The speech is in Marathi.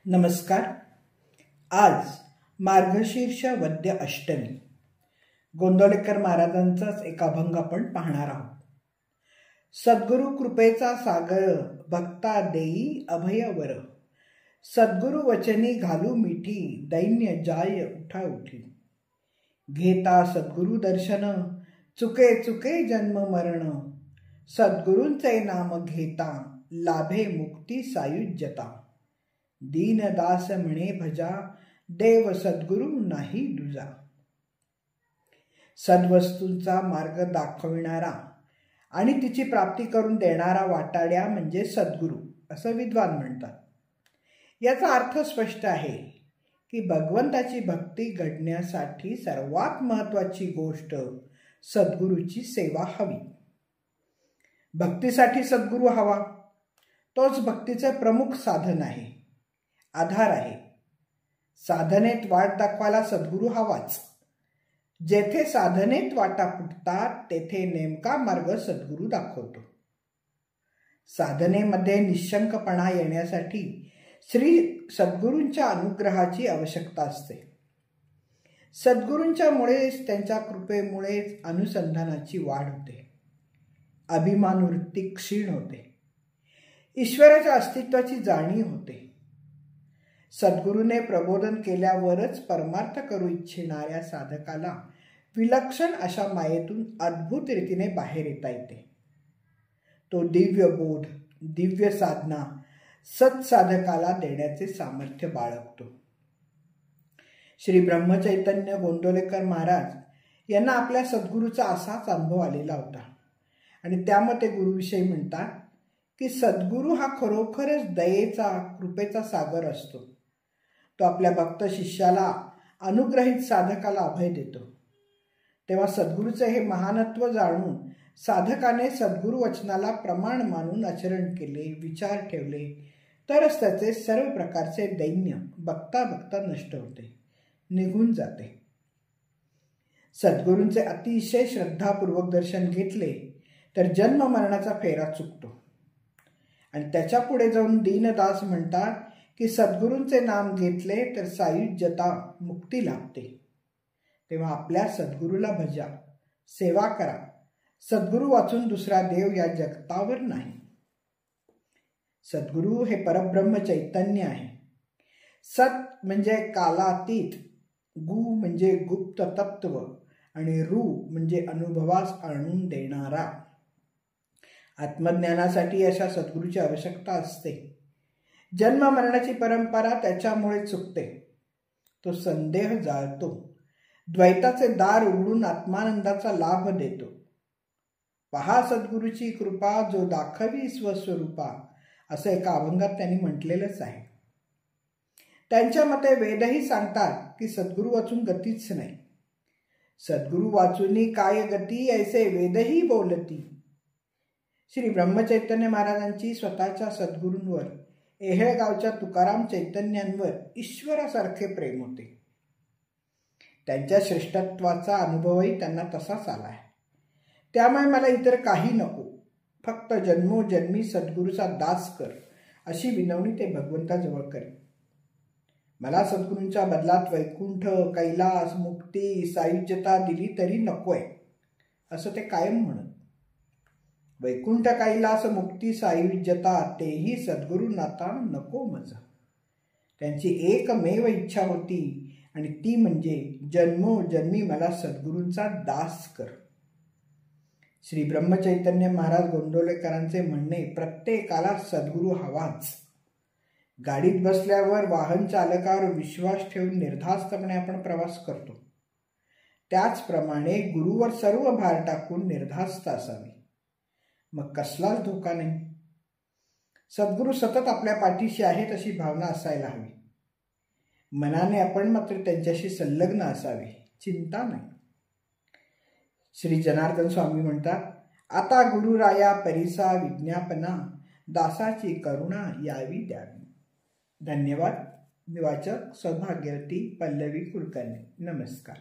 नमस्कार. आज मार्गशीर्ष वद्य अष्टमी गोंदवलेकर महाराजांचाच एक अभंग आपण पाहणार आहोत. सद्गुरु कृपेचा सागर भक्ता देई अभयवर, सद्गुरु वचनी घालू मिठी दैन्य जाय उठा उठी. घेता सद्गुरु दर्शन चुके चुके जन्म मरण, सद्गुरूंचे नाम घेता लाभे मुक्ती सायुज्यता. दीनदास म्हणे भजा देव सद्गुरु नाही दुजा. सद्वस्तूंचा मार्ग दाखविणारा आणि तिची प्राप्ती करून देणारा वाटाड्या म्हणजे सद्गुरू असं विद्वान म्हणतात. याचा अर्थ स्पष्ट आहे की भगवंताची भक्ती घडण्यासाठी सर्वात महत्त्वाची गोष्ट सद्गुरूची सेवा हवी. भक्तीसाठी सद्गुरू हवा, तोच भक्तीचे प्रमुख साधन आहे, आधार आहे. साधनेत वाट दाखवायला सद्गुरू हवाच. जेथे साधनेत वाटा फुटतात तेथे नेमका मार्ग सद्गुरू दाखवतो. साधनेमध्ये निशंकपणा येण्यासाठी श्री सद्गुरूंच्या अनुग्रहाची आवश्यकता असते. सद्गुरूंच्या मुळेच, त्यांच्या कृपेमुळेच अनुसंधानाची वाढ होते, अभिमान वृत्ती क्षीण होते, ईश्वराच्या अस्तित्वाची जाणीव होते. सद्गुरूने प्रबोधन केल्यावरच परमार्थ करू इच्छिणाऱ्या साधकाला विलक्षण अशा मायेतून अद्भुत रीतीने बाहेर येता येते. तो दिव्य बोध, दिव्य साधना सत्साधकाला देण्याचे सामर्थ्य बाळगतो. श्री ब्रह्मचैतन्य गोंदवलेकर महाराज यांना आपल्या सद्गुरूचा असाच अनुभव आलेला होता आणि त्यामध्ये गुरुविषयी म्हणतात की सद्गुरू हा खरोखरच दयेचा, कृपेचा सागर असतो. तो आपल्या भक्त शिष्याला, अनुग्रहित साधकाला अभय देतो. तेव्हा सद्गुरूचे हे महानत्व जाणून साधकाने सद्गुरू वचनाला प्रमाण मानून आचरण केले, विचार ठेवले, तरच त्याचे सर्व प्रकारचे दैन्य बघता बघता नष्ट होते, निघून जाते. सद्गुरूंचे अतिशय श्रद्धापूर्वक दर्शन घेतले तर जन्म मरणाचा फेरा चुकतो. आणि त्याच्या पुढे जाऊन दीनदास म्हणतात की सद्गुरूंचे नाम घेतले तर सायुज्यता, मुक्ती लाभते. तेव्हा आपल्या सद्गुरूला भजा, सेवा करा. सद्गुरू वाचून दुसरा देव या जगतावर नाही. सद्गुरू हे परब्रह्म चैतन्य आहे. सत म्हणजे कालातीत, गु म्हणजे गुप्त तत्व आणि रू म्हणजे अनुभवास आणून देणारा. आत्मज्ञानासाठी अशा सद्गुरूची आवश्यकता असते. जन्म मरणाची परंपरा त्याच्यामुळे चुकते. तो संदेह जाळतो, द्वैताचे दार उघडून आत्मानंदाचा लाभ देतो. पहा सद्गुरूची कृपा जो दाखवी स्वस्वरूपा, असं एका अभंगात त्यांनी म्हटलेलंच आहे. त्यांच्या मते वेदही सांगतात की सद्गुरू वाचून गतीच नाही. सद्गुरू वाचूनी काय गती, ऐसे वेदही बोलती. श्री ब्रह्मचैतन्य महाराजांची स्वतःच्या सद्गुरूंवर, एहेळगावच्या तुकाराम चैतन्यांवर ईश्वरासारखे प्रेम होते. त्यांच्या श्रेष्ठत्वाचा अनुभवही त्यांना तसाच आला आहे. त्यामुळे मला इतर काही नको, फक्त जन्मोजन्मी सद्गुरूचा दास कर, अशी विनवणी ते भगवंताजवळ करेल. मला सद्गुरूंच्या बदलात वैकुंठ, कैलास, मुक्ती, सायुज्यता दिली तरी नकोय, असं ते कायम म्हणत. वैकुंठ, कैलास, मुक्ती, सायुज्यता तेही सद्गुरूंनाता नको मज. त्यांची एकमेव इच्छा होती आणि ती म्हणजे जन्मोजन्मी मला सद्गुरूंचा दास कर. श्री ब्रह्मचैतन्य महाराज गोंदवलेकरांचे म्हणणे, प्रत्येकाला सद्गुरू हवाच. गाडीत बसल्यावर वाहन चालकावर विश्वास ठेवून निर्धास्तपणे आपण प्रवास करतो. त्याचप्रमाणे गुरुवर सर्व भार टाकून निर्धास्त असावे, मग कसलाच धोका नाही. सद्गुरू सतत आपल्या पाठीशी आहेत अशी भावना असायला हवी. मनाने आपण मात्र त्यांच्याशी संलग्न असावे, चिंता नाही. श्री जनार्दन स्वामी म्हणतात, आता गुरुराया परिसा विज्ञापना, दासाची करुणा यावी द्यावी. धन्यवाद. वाचक सौभाग्यवती पल्लवी कुलकर्णी. नमस्कार.